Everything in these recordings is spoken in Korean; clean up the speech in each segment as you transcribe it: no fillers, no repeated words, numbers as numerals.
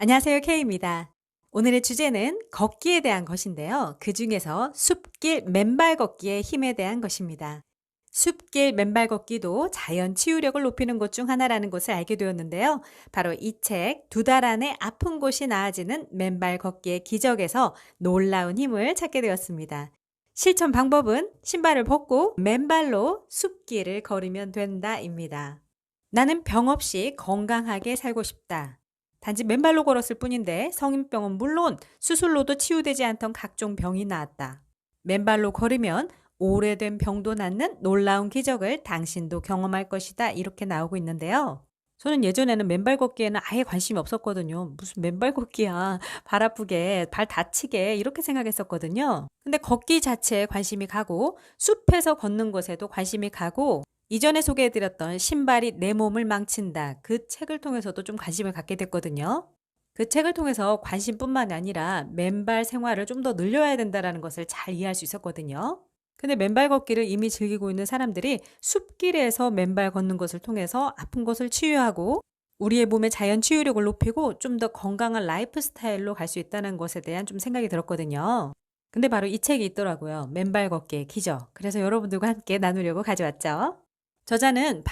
안녕하세요. K입니다. 오늘의 주제는 걷기에 대한 것인데요. 그 중에서 숲길 맨발 걷기의 힘에 대한 것입니다. 숲길 맨발 걷기도 자연 치유력을 높이는 것 중 하나라는 것을 알게 되었는데요. 바로 이 책 두 달 안에 아픈 곳이 나아지는 맨발 걷기의 기적에서 놀라운 힘을 찾게 되었습니다. 실천 방법은 신발을 벗고 맨발로 숲길을 걸으면 된다입니다. 나는 병 없이 건강하게 살고 싶다. 단지 맨발로 걸었을 뿐인데 성인병은 물론 수술로도 치유되지 않던 각종 병이 나았다. 맨발로 걸으면 오래된 병도 낫는 놀라운 기적을 당신도 경험할 것이다. 이렇게 나오고 있는데요. 저는 예전에는 맨발 걷기에는 아예 관심이 없었거든요. 무슨 맨발 걷기야. 발 아프게, 발 다치게 이렇게 생각했었거든요. 근데 걷기 자체에 관심이 가고 숲에서 걷는 것에도 관심이 가고 이전에 소개해드렸던 신발이 내 몸을 망친다. 그 책을 통해서도 좀 관심을 갖게 됐거든요. 그 책을 통해서 관심뿐만 아니라 맨발 생활을 좀 더 늘려야 된다는 것을 잘 이해할 수 있었거든요. 근데 맨발 걷기를 이미 즐기고 있는 사람들이 숲길에서 맨발 걷는 것을 통해서 아픈 것을 치유하고 우리의 몸의 자연 치유력을 높이고 좀 더 건강한 라이프 스타일로 갈 수 있다는 것에 대한 좀 생각이 들었거든요. 근데 바로 이 책이 있더라고요. 맨발 걷기의 기적. 그래서 여러분들과 함께 나누려고 가져왔죠. 저자는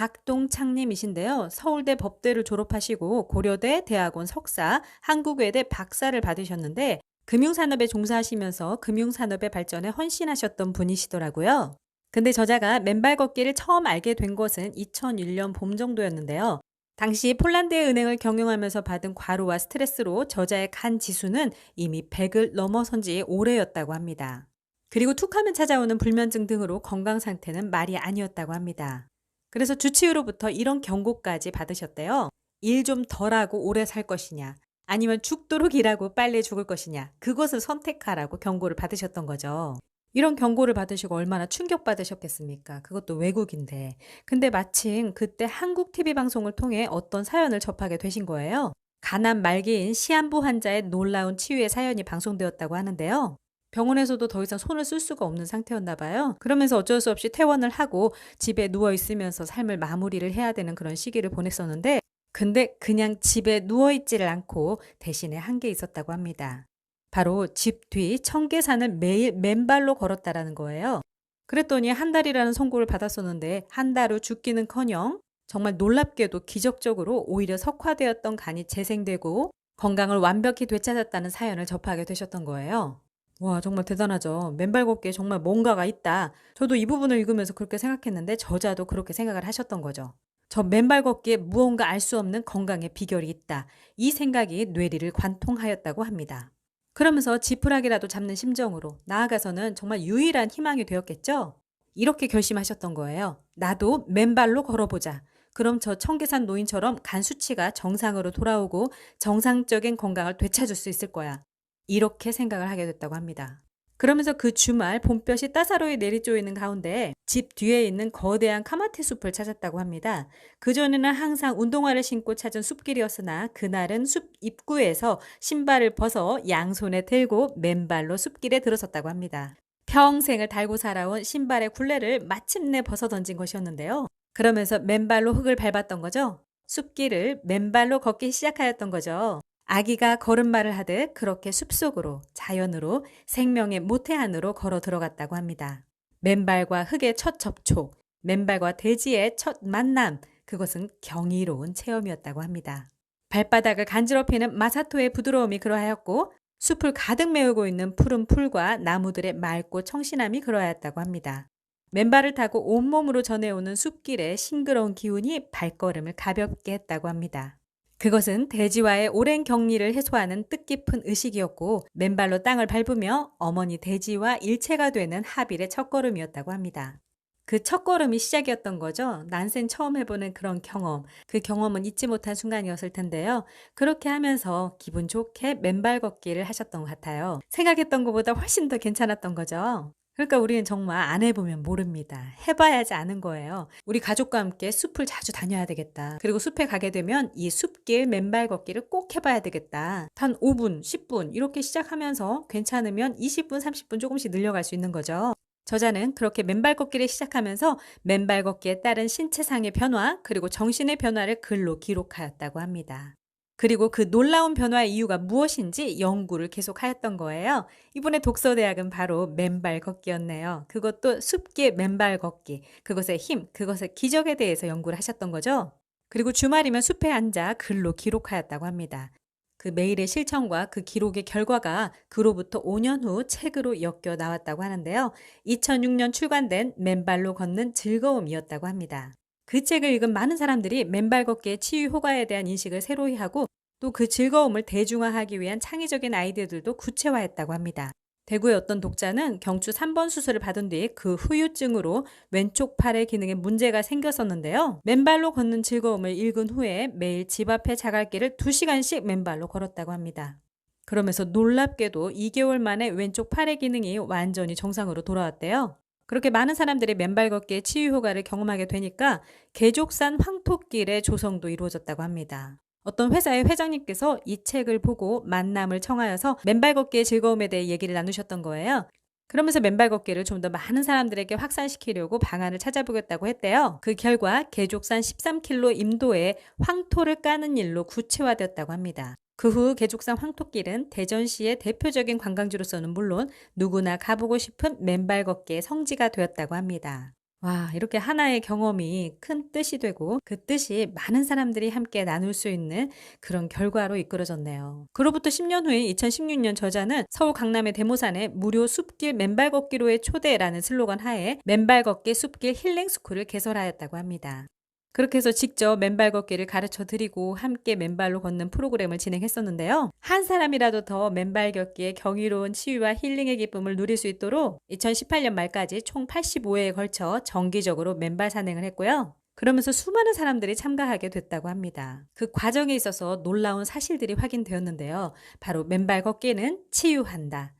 박동창님이신데요. 서울대 법대를 졸업하시고 고려대 대학원 석사, 한국외대 박사를 받으셨는데 금융산업에 종사하시면서 금융산업의 발전에 헌신하셨던 분이시더라고요. 근데 저자가 맨발 걷기를 처음 알게 된 것은 2001년 봄 정도였는데요. 당시 폴란드의 은행을 경영하면서 받은 과로와 스트레스로 저자의 간 지수는 이미 100을 넘어선 지 오래였다고 합니다. 그리고 툭하면 찾아오는 불면증 등으로 건강 상태는 말이 아니었다고 합니다. 그래서 주치의로부터 이런 경고까지 받으셨대요. 일 좀 덜하고 오래 살 것이냐, 아니면 죽도록 일하고 빨리 죽을 것이냐, 그것을 선택하라고 경고를 받으셨던 거죠. 이런 경고를 받으시고 얼마나 충격받으셨겠습니까? 그것도 외국인데. 근데 마침 그때 한국 TV 방송을 통해 어떤 사연을 접하게 되신 거예요. 가난 말기인 시한부 환자의 놀라운 치유의 사연이 방송되었다고 하는데요. 병원에서도 더 이상 손을 쓸 수가 없는 상태였나 봐요. 그러면서 어쩔 수 없이 퇴원을 하고 집에 누워 있으면서 삶을 마무리를 해야 되는 그런 시기를 보냈었는데 근데 그냥 집에 누워 있지를 않고 대신에 한 게 있었다고 합니다. 바로 집 뒤 청계산을 매일 맨발로 걸었다라는 거예요. 그랬더니 한 달이라는 선고를 받았었는데 한 달 후 죽기는커녕 정말 놀랍게도 기적적으로 오히려 석화되었던 간이 재생되고 건강을 완벽히 되찾았다는 사연을 접하게 되셨던 거예요. 와, 정말 대단하죠. 맨발 걷기에 정말 뭔가가 있다. 저도 이 부분을 읽으면서 그렇게 생각했는데 저자도 그렇게 생각을 하셨던 거죠. 저 맨발 걷기에 무언가 알 수 없는 건강의 비결이 있다. 이 생각이 뇌리를 관통하였다고 합니다. 그러면서 지푸라기라도 잡는 심정으로 나아가서는 정말 유일한 희망이 되었겠죠? 이렇게 결심하셨던 거예요. 나도 맨발로 걸어보자. 그럼 저 청계산 노인처럼 간 수치가 정상으로 돌아오고 정상적인 건강을 되찾을 수 있을 거야. 이렇게 생각을 하게 됐다고 합니다. 그러면서 그 주말 봄볕이 따사로이 내리쪼이는 가운데 집 뒤에 있는 거대한 카마테 숲을 찾았다고 합니다. 그전에는 항상 운동화를 신고 찾은 숲길이었으나 그날은 숲 입구에서 신발을 벗어 양손에 들고 맨발로 숲길에 들어섰다고 합니다. 평생을 달고 살아온 신발의 굴레를 마침내 벗어 던진 것이었는데요. 그러면서 맨발로 흙을 밟았던 거죠. 숲길을 맨발로 걷기 시작하였던 거죠. 아기가 걸음마를 하듯 그렇게 숲속으로 자연으로 생명의 모태안으로 걸어 들어갔다고 합니다. 맨발과 흙의 첫 접촉, 맨발과 대지의 첫 만남, 그것은 경이로운 체험이었다고 합니다. 발바닥을 간지럽히는 마사토의 부드러움이 그러하였고 숲을 가득 메우고 있는 푸른 풀과 나무들의 맑고 청신함이 그러하였다고 합니다. 맨발을 타고 온몸으로 전해오는 숲길의 싱그러운 기운이 발걸음을 가볍게 했다고 합니다. 그것은 대지와의 오랜 격리를 해소하는 뜻깊은 의식이었고 맨발로 땅을 밟으며 어머니 대지와 일체가 되는 하빌의 첫걸음이었다고 합니다. 그 첫걸음이 시작이었던 거죠. 난생 처음 해보는 그런 경험. 그 경험은 잊지 못한 순간이었을 텐데요. 그렇게 하면서 기분 좋게 맨발 걷기를 하셨던 것 같아요. 생각했던 것보다 훨씬 더 괜찮았던 거죠. 그러니까 우리는 정말 안 해보면 모릅니다. 해봐야지 아는 거예요. 우리 가족과 함께 숲을 자주 다녀야 되겠다. 그리고 숲에 가게 되면 이 숲길 맨발 걷기를 꼭 해봐야 되겠다. 한 5분, 10분 이렇게 시작하면서 괜찮으면 20분, 30분 조금씩 늘려갈 수 있는 거죠. 저자는 그렇게 맨발 걷기를 시작하면서 맨발 걷기에 따른 신체상의 변화 그리고 정신의 변화를 글로 기록하였다고 합니다. 그리고 그 놀라운 변화의 이유가 무엇인지 연구를 계속하였던 거예요. 이번에 독서대학은 바로 맨발 걷기였네요. 그것도 숲길 맨발 걷기, 그것의 힘, 그것의 기적에 대해서 연구를 하셨던 거죠. 그리고 주말이면 숲에 앉아 글로 기록하였다고 합니다. 그 매일의 실천과 그 기록의 결과가 그로부터 5년 후 책으로 엮여 나왔다고 하는데요. 2006년 출간된 맨발로 걷는 즐거움이었다고 합니다. 그 책을 읽은 많은 사람들이 맨발 걷기의 치유 효과에 대한 인식을 새로이 하고 또 그 즐거움을 대중화하기 위한 창의적인 아이디어들도 구체화했다고 합니다. 대구의 어떤 독자는 경추 3번 수술을 받은 뒤 그 후유증으로 왼쪽 팔의 기능에 문제가 생겼었는데요. 맨발로 걷는 즐거움을 읽은 후에 매일 집 앞의 자갈길을 2시간씩 맨발로 걸었다고 합니다. 그러면서 놀랍게도 2개월 만에 왼쪽 팔의 기능이 완전히 정상으로 돌아왔대요. 그렇게 많은 사람들이 맨발 걷기의 치유 효과를 경험하게 되니까 계족산 황토길의 조성도 이루어졌다고 합니다. 어떤 회사의 회장님께서 이 책을 보고 만남을 청하여서 맨발 걷기의 즐거움에 대해 얘기를 나누셨던 거예요. 그러면서 맨발 걷기를 좀 더 많은 사람들에게 확산시키려고 방안을 찾아보겠다고 했대요. 그 결과 계족산 13km 임도에 황토를 까는 일로 구체화되었다고 합니다. 그 후 계족산 황토길은 대전시의 대표적인 관광지로서는 물론 누구나 가보고 싶은 맨발 걷기의 성지가 되었다고 합니다. 와, 이렇게 하나의 경험이 큰 뜻이 되고 그 뜻이 많은 사람들이 함께 나눌 수 있는 그런 결과로 이끌어졌네요. 그로부터 10년 후인 2016년 저자는 서울 강남의 대모산에 무료 숲길 맨발 걷기로의 초대라는 슬로건 하에 맨발 걷기 숲길 힐링 스쿨을 개설하였다고 합니다. 그렇게 해서 직접 맨발 걷기를 가르쳐 드리고 함께 맨발로 걷는 프로그램을 진행했었는데요. 한 사람이라도 더 맨발 걷기의 경이로운 치유와 힐링의 기쁨을 누릴 수 있도록 2018년 말까지 총 85회에 걸쳐 정기적으로 맨발 산행을 했고요. 그러면서 수많은 사람들이 참가하게 됐다고 합니다. 그 과정에 있어서 놀라운 사실들이 확인되었는데요. 바로 맨발 걷기는 치유한다.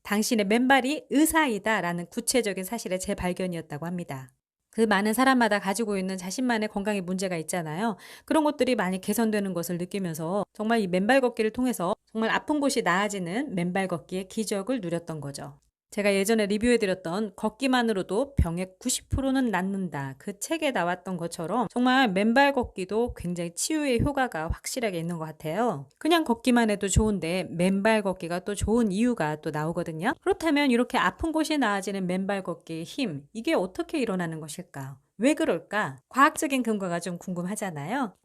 당신의 맨발이 의사이다 라는 구체적인 사실의 재발견이었다고 합니다. 그 많은 사람마다 가지고 있는 자신만의 건강에 문제가 있잖아요. 그런 것들이 많이 개선되는 것을 느끼면서 정말 이 맨발 걷기를 통해서 정말 아픈 곳이 나아지는 맨발 걷기의 기적을 누렸던 거죠. 제가 예전에 리뷰해드렸던 걷기만으로도 병의 90%는 낫는다. 그 책에 나왔던 것처럼 정말 맨발 걷기도 굉장히 치유의 효과가 확실하게 있는 것 같아요. 그냥 걷기만 해도 좋은데 맨발 걷기가 또 좋은 이유가 또 나오거든요. 그렇다면 이렇게 아픈 곳이 나아지는 맨발 걷기의 힘, 이게 어떻게 일어나는 것일까? 왜 그럴까? 과학적인 근거가 좀 궁금하잖아요.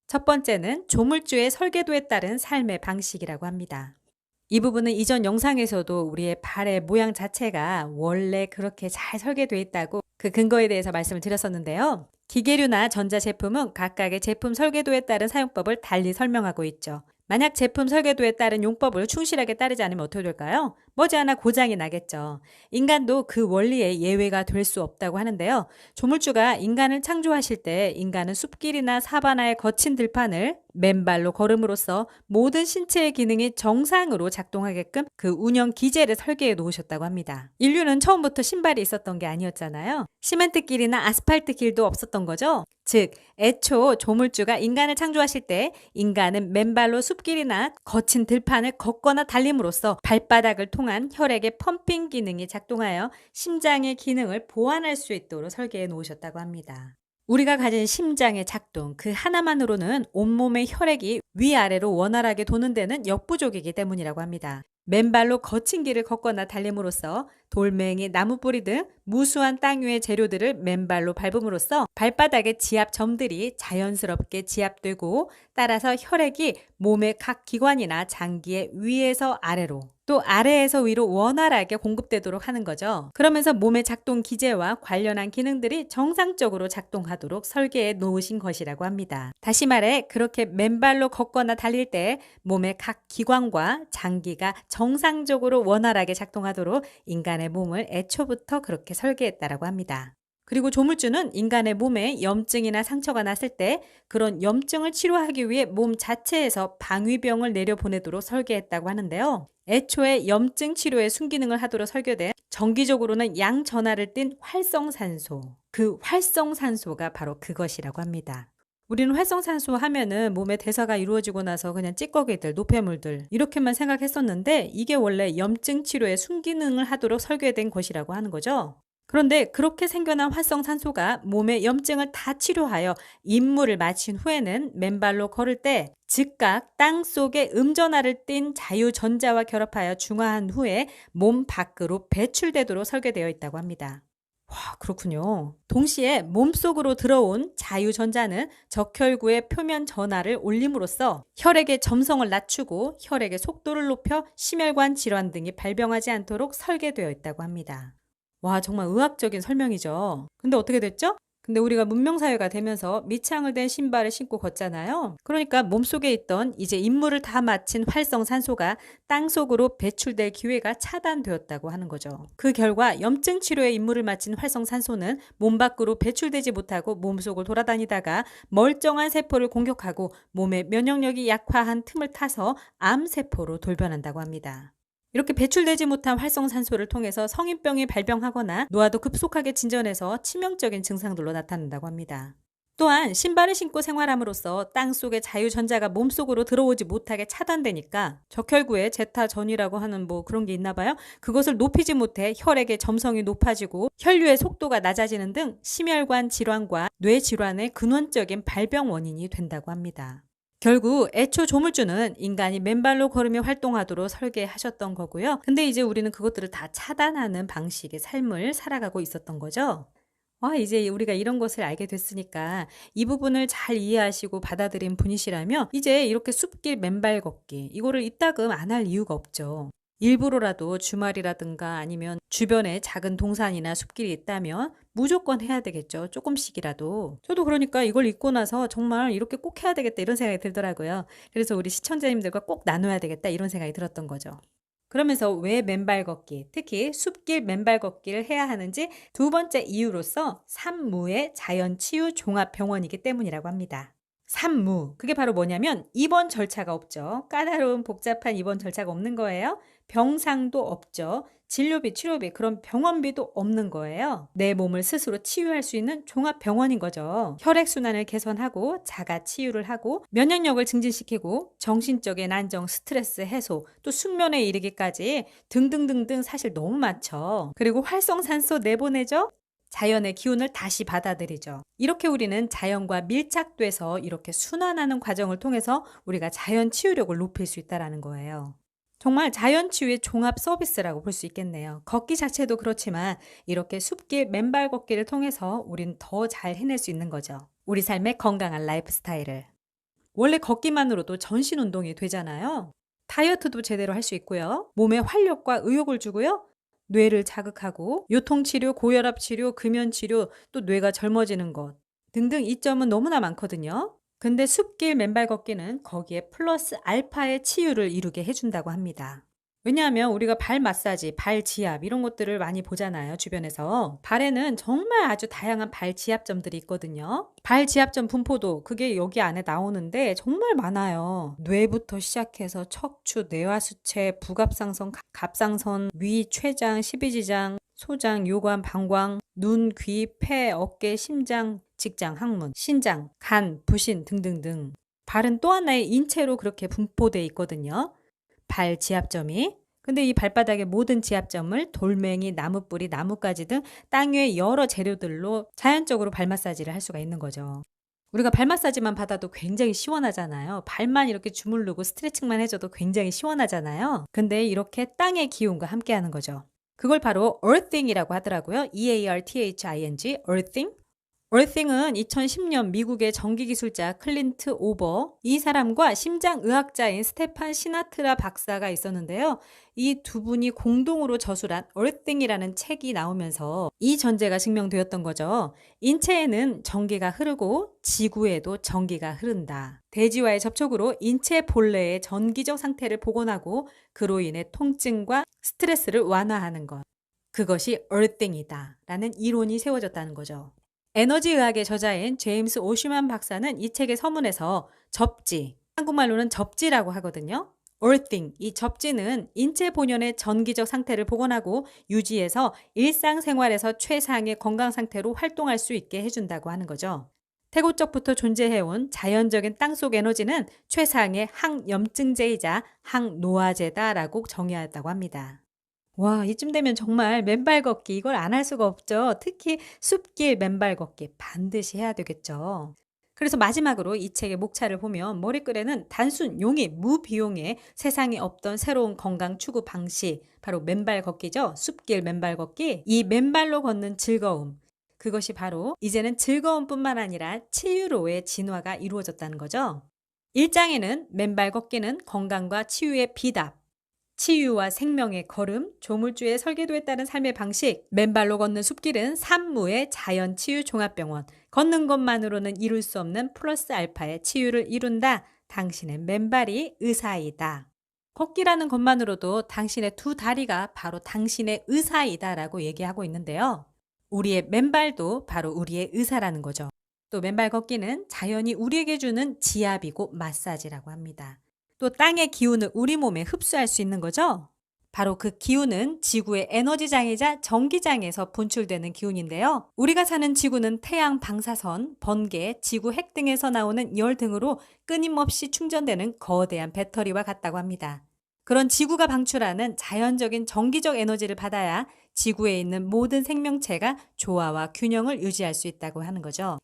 첫 번째는 조물주의 설계도에 따른 삶의 방식이라고 합니다. 이 부분은 이전 영상에서도 우리의 발의 모양 자체가 원래 그렇게 잘 설계되어 있다고 그 근거에 대해서 말씀을 드렸었는데요. 기계류나 전자제품은 각각의 제품 설계도에 따른 사용법을 달리 설명하고 있죠. 만약 제품 설계도에 따른 용법을 충실하게 따르지 않으면 어떻게 될까요? 머지않아 고장이 나겠죠. 인간도 그 원리에 예외가 될 수 없다고 하는데요. 조물주가 인간을 창조하실 때 인간은 숲길이나 사바나의 거친 들판을 맨발로 걸음으로써 모든 신체의 기능이 정상으로 작동하게끔 그 운영 기제를 설계해 놓으셨다고 합니다. 인류는 처음부터 신발이 있었던 게 아니었잖아요. 시멘트 길이나 아스팔트 길도 없었던 거죠. 즉, 애초 조물주가 인간을 창조하실 때 인간은 맨발로 숲길이나 거친 들판을 걷거나 달림으로써 발바닥을 통한 혈액의 펌핑 기능이 작동하여 심장의 기능을 보완할 수 있도록 설계해 놓으셨다고 합니다. 우리가 가진 심장의 작동 그 하나만으로는 온몸의 혈액이 위아래로 원활하게 도는 데는 역부족이기 때문이라고 합니다. 맨발로 거친 길을 걷거나 달림으로써 돌멩이, 나무뿌리 등 무수한 땅 위의 재료들을 맨발로 밟음으로써 발바닥의 지압점들이 자연스럽게 지압되고 따라서 혈액이 몸의 각 기관이나 장기의 위에서 아래로 또 아래에서 위로 원활하게 공급되도록 하는 거죠. 그러면서 몸의 작동 기제와 관련한 기능들이 정상적으로 작동하도록 설계해 놓으신 것이라고 합니다. 다시 말해 그렇게 맨발로 걷거나 달릴 때 몸의 각 기관과 장기가 정상적으로 원활하게 작동하도록 인간의 몸을 애초부터 그렇게 설계했다라고 합니다. 그리고 조물주는 인간의 몸에 염증이나 상처가 났을 때 그런 염증을 치료하기 위해 몸 자체에서 방위병을 내려보내도록 설계했다고 하는데요. 애초에 염증 치료에 순기능을 하도록 설계된 정기적으로는 양전하를 띤 활성산소, 그 활성산소가 바로 그것이라고 합니다. 우리는 활성산소 하면은 몸의 대사가 이루어지고 나서 그냥 찌꺼기들, 노폐물들 이렇게만 생각했었는데 이게 원래 염증 치료에 순기능을 하도록 설계된 것이라고 하는 거죠. 그런데 그렇게 생겨난 활성산소가 몸의 염증을 다 치료하여 임무를 마친 후에는 맨발로 걸을 때 즉각 땅 속에 음전하를 띤 자유전자와 결합하여 중화한 후에 몸 밖으로 배출되도록 설계되어 있다고 합니다. 와, 그렇군요. 동시에 몸속으로 들어온 자유전자는 적혈구의 표면 전하를 올림으로써 혈액의 점성을 낮추고 혈액의 속도를 높여 심혈관 질환 등이 발병하지 않도록 설계되어 있다고 합니다. 와, 정말 의학적인 설명이죠. 근데 어떻게 됐죠? 근데 우리가 문명사회가 되면서 밑창을 댄 신발을 신고 걷잖아요. 그러니까 몸속에 있던 이제 임무를 다 마친 활성산소가 땅속으로 배출될 기회가 차단되었다고 하는 거죠. 그 결과 염증 치료의 임무를 마친 활성산소는 몸 밖으로 배출되지 못하고 몸속을 돌아다니다가 멀쩡한 세포를 공격하고 몸의 면역력이 약화한 틈을 타서 암세포로 돌변한다고 합니다. 이렇게 배출되지 못한 활성산소를 통해서 성인병이 발병하거나 노화도 급속하게 진전해서 치명적인 증상들로 나타난다고 합니다. 또한 신발을 신고 생활함으로써 땅속의 자유전자가 몸속으로 들어오지 못하게 차단되니까 적혈구의 제타전이라고 하는 그런 게 있나 봐요. 그것을 높이지 못해 혈액의 점성이 높아지고 혈류의 속도가 낮아지는 등 심혈관 질환과 뇌 질환의 근원적인 발병 원인이 된다고 합니다. 결국 애초 조물주는 인간이 맨발로 걸으며 활동하도록 설계하셨던 거고요. 근데 이제 우리는 그것들을 다 차단하는 방식의 삶을 살아가고 있었던 거죠. 이제 우리가 이런 것을 알게 됐으니까 이 부분을 잘 이해하시고 받아들인 분이시라면 이제 이렇게 숲길 맨발 걷기 이거를 이따금 안 할 이유가 없죠. 일부러라도 주말이라든가 아니면 주변에 작은 동산이나 숲길이 있다면 무조건 해야 되겠죠. 조금씩이라도. 저도 그러니까 이걸 읽고 나서 정말 이렇게 꼭 해야 되겠다 이런 생각이 들더라고요. 그래서 우리 시청자님들과 꼭 나눠야 되겠다 이런 생각이 들었던 거죠. 그러면서 왜 맨발 걷기, 특히 숲길 맨발 걷기를 해야 하는지 두 번째 이유로서 산무의 자연치유 종합병원이기 때문이라고 합니다. 산무, 그게 바로 뭐냐면 입원 절차가 없죠. 까다로운 복잡한 입원 절차가 없는 거예요. 병상도 없죠. 진료비, 치료비, 그런 병원비도 없는 거예요. 내 몸을 스스로 치유할 수 있는 종합병원인 거죠. 혈액순환을 개선하고 자가 치유를 하고 면역력을 증진시키고 정신적인 안정, 스트레스 해소, 또 숙면에 이르기까지 등등등등 사실 너무 많죠. 그리고 활성산소 내보내죠. 자연의 기운을 다시 받아들이죠. 이렇게 우리는 자연과 밀착돼서 이렇게 순환하는 과정을 통해서 우리가 자연 치유력을 높일 수 있다는 거예요. 정말 자연치유의 종합 서비스라고 볼 수 있겠네요. 걷기 자체도 그렇지만 이렇게 숲길 맨발 걷기를 통해서 우린 더 잘 해낼 수 있는 거죠. 우리 삶의 건강한 라이프 스타일을. 원래 걷기만으로도 전신 운동이 되잖아요. 다이어트도 제대로 할 수 있고요. 몸에 활력과 의욕을 주고요. 뇌를 자극하고 요통치료, 고혈압치료, 금연치료, 또 뇌가 젊어지는 것 등등 이점은 너무나 많거든요. 근데 숲길 맨발 걷기는 거기에 플러스 알파의 치유를 이루게 해준다고 합니다. 왜냐하면 우리가 발 마사지, 발 지압 이런 것들을 많이 보잖아요, 주변에서. 발에는 정말 아주 다양한 발 지압점들이 있거든요. 발 지압점 분포도 그게 여기 안에 나오는데 정말 많아요. 뇌부터 시작해서 척추, 뇌하수체, 부갑상선, 갑상선, 위, 췌장, 십이지장, 소장, 요관, 방광, 눈, 귀, 폐, 어깨, 심장, 직장, 항문, 신장, 간, 부신 등등등. 발은 또 하나의 인체로 그렇게 분포되어 있거든요. 발 지압점이. 근데 이 발바닥의 모든 지압점을 돌멩이, 나무뿌리, 나뭇가지 등 땅 위의 여러 재료들로 자연적으로 발 마사지를 할 수가 있는 거죠. 우리가 발 마사지만 받아도 굉장히 시원하잖아요. 발만 이렇게 주무르고 스트레칭만 해줘도 굉장히 시원하잖아요. 근데 이렇게 땅의 기운과 함께 하는 거죠. 그걸 바로 earthing이라고 하더라고요. EARTHING, earthing. 얼싱은 2010년 미국의 전기기술자 클린트 오버, 이 사람과 심장의학자인 스테판 시나트라 박사가 있었는데요. 이 두 분이 공동으로 저술한 얼싱이라는 책이 나오면서 이 전제가 증명되었던 거죠. 인체에는 전기가 흐르고 지구에도 전기가 흐른다. 대지와의 접촉으로 인체 본래의 전기적 상태를 복원하고 그로 인해 통증과 스트레스를 완화하는 것. 그것이 얼싱이다 라는 이론이 세워졌다는 거죠. 에너지의학의 저자인 제임스 오슈만 박사는 이 책의 서문에서 접지, 한국말로는 접지라고 하거든요. earthing, 이 접지는 인체 본연의 전기적 상태를 복원하고 유지해서 일상생활에서 최상의 건강 상태로 활동할 수 있게 해준다고 하는 거죠. 태고적부터 존재해온 자연적인 땅속 에너지는 최상의 항염증제이자 항노화제다라고 정의하였다고 합니다. 와, 이쯤 되면 정말 맨발 걷기 이걸 안 할 수가 없죠. 특히 숲길 맨발 걷기 반드시 해야 되겠죠. 그래서 마지막으로 이 책의 목차를 보면 머리글에는 단순 용이 무비용의 세상에 없던 새로운 건강 추구 방식, 바로 맨발 걷기죠. 숲길 맨발 걷기. 이 맨발로 걷는 즐거움. 그것이 바로 이제는 즐거움뿐만 아니라 치유로의 진화가 이루어졌다는 거죠. 1장에는 맨발 걷기는 건강과 치유의 비답, 치유와 생명의 걸음, 조물주의 설계도에 따른 삶의 방식, 맨발로 걷는 숲길은 산무의 자연 치유 종합병원, 걷는 것만으로는 이룰 수 없는 플러스 알파의 치유를 이룬다. 당신의 맨발이 의사이다. 걷기라는 것만으로도 당신의 두 다리가 바로 당신의 의사이다라고 얘기하고 있는데요. 우리의 맨발도 바로 우리의 의사라는 거죠. 또 맨발 걷기는 자연이 우리에게 주는 지압이고 마사지라고 합니다. 또 땅의 기운을 우리 몸에 흡수할 수 있는 거죠. 바로 그 기운은 지구의 에너지장이자 전기장에서 분출되는 기운인데요. 우리가 사는 지구는 태양 방사선, 번개, 지구 핵 등에서 나오는 열 등으로 끊임없이 충전되는 거대한 배터리와 같다고 합니다. 그런 지구가 방출하는 자연적인 전기적 에너지를 받아야 지구에 있는 모든 생명체가 조화와 균형을 유지할 수 있다고 하는 거죠.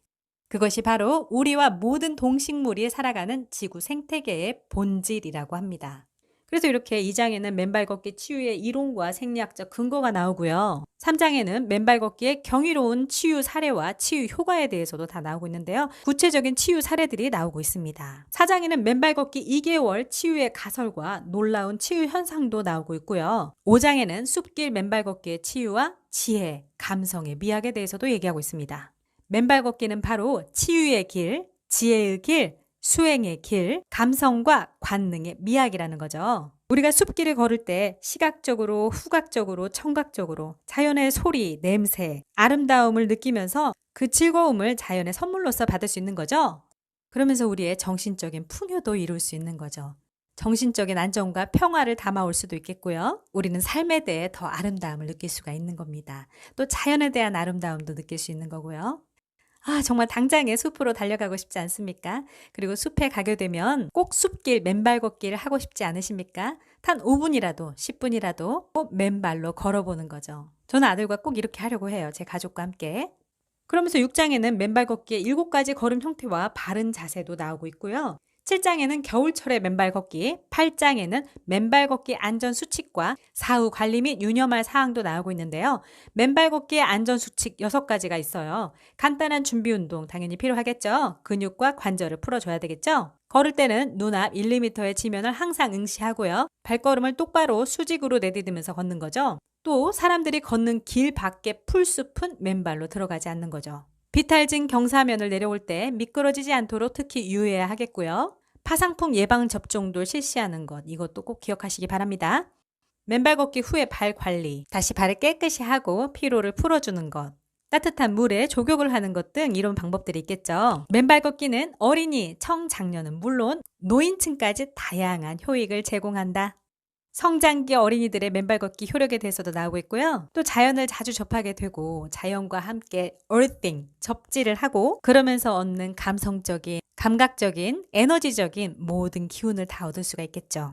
그것이 바로 우리와 모든 동식물이 살아가는 지구 생태계의 본질이라고 합니다. 그래서 이렇게 2장에는 맨발 걷기 치유의 이론과 생리학적 근거가 나오고요. 3장에는 맨발 걷기의 경이로운 치유 사례와 치유 효과에 대해서도 다 나오고 있는데요. 구체적인 치유 사례들이 나오고 있습니다. 4장에는 맨발 걷기 2개월 치유의 가설과 놀라운 치유 현상도 나오고 있고요. 5장에는 숲길 맨발 걷기의 치유와 지혜, 감성의 미학에 대해서도 얘기하고 있습니다. 맨발 걷기는 바로 치유의 길, 지혜의 길, 수행의 길, 감성과 관능의 미학이라는 거죠. 우리가 숲길을 걸을 때 시각적으로, 후각적으로, 청각적으로 자연의 소리, 냄새, 아름다움을 느끼면서 그 즐거움을 자연의 선물로서 받을 수 있는 거죠. 그러면서 우리의 정신적인 풍요도 이룰 수 있는 거죠. 정신적인 안정과 평화를 담아올 수도 있겠고요. 우리는 삶에 대해 더 아름다움을 느낄 수가 있는 겁니다. 또 자연에 대한 아름다움도 느낄 수 있는 거고요. 정말 당장에 숲으로 달려가고 싶지 않습니까? 그리고 숲에 가게 되면 꼭 숲길 맨발 걷기를 하고 싶지 않으십니까? 단 5분이라도 10분이라도 꼭 맨발로 걸어보는 거죠. 저는 아들과 꼭 이렇게 하려고 해요. 제 가족과 함께. 그러면서 6장에는 맨발 걷기의 7가지 걸음 형태와 바른 자세도 나오고 있고요. 7장에는 겨울철의 맨발 걷기, 8장에는 맨발 걷기 안전 수칙과 사후 관리 및 유념할 사항도 나오고 있는데요. 맨발 걷기의 안전 수칙 6가지가 있어요. 간단한 준비 운동 당연히 필요하겠죠. 근육과 관절을 풀어줘야 되겠죠. 걸을 때는 눈앞 1~2m의 지면을 항상 응시하고요. 발걸음을 똑바로 수직으로 내디디면서 걷는 거죠. 또 사람들이 걷는 길 밖에 풀숲은 맨발로 들어가지 않는 거죠. 비탈진 경사면을 내려올 때 미끄러지지 않도록 특히 유의해야 하겠고요. 파상풍 예방 접종도 실시하는 것, 이것도 꼭 기억하시기 바랍니다. 맨발 걷기 후에 발 관리, 다시 발을 깨끗이 하고 피로를 풀어주는 것, 따뜻한 물에 조격을 하는 것 등 이런 방법들이 있겠죠. 맨발 걷기는 어린이, 청장년은 물론 노인층까지 다양한 효익을 제공한다. 성장기 어린이들의 맨발 걷기 효력에 대해서도 나오고 있고요. 또 자연을 자주 접하게 되고 자연과 함께 earthing, 접지를 하고 그러면서 얻는 감성적인, 감각적인, 에너지적인 모든 기운을 다 얻을 수가 있겠죠.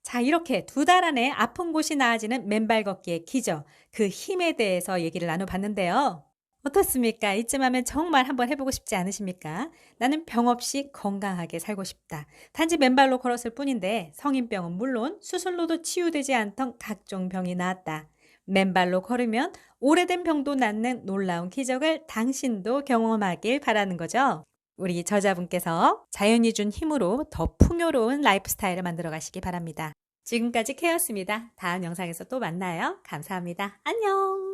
자, 이렇게 2달 안에 아픈 곳이 나아지는 맨발 걷기의 기적, 그 힘에 대해서 얘기를 나눠봤는데요. 어떻습니까? 이쯤 하면 정말 한번 해보고 싶지 않으십니까? 나는 병 없이 건강하게 살고 싶다. 단지 맨발로 걸었을 뿐인데 성인병은 물론 수술로도 치유되지 않던 각종 병이 나았다. 맨발로 걸으면 오래된 병도 낫는 놀라운 기적을 당신도 경험하길 바라는 거죠. 우리 저자분께서 자연이 준 힘으로 더 풍요로운 라이프 스타일을 만들어 가시기 바랍니다. 지금까지 케어였습니다. 다음 영상에서 또 만나요. 감사합니다. 안녕!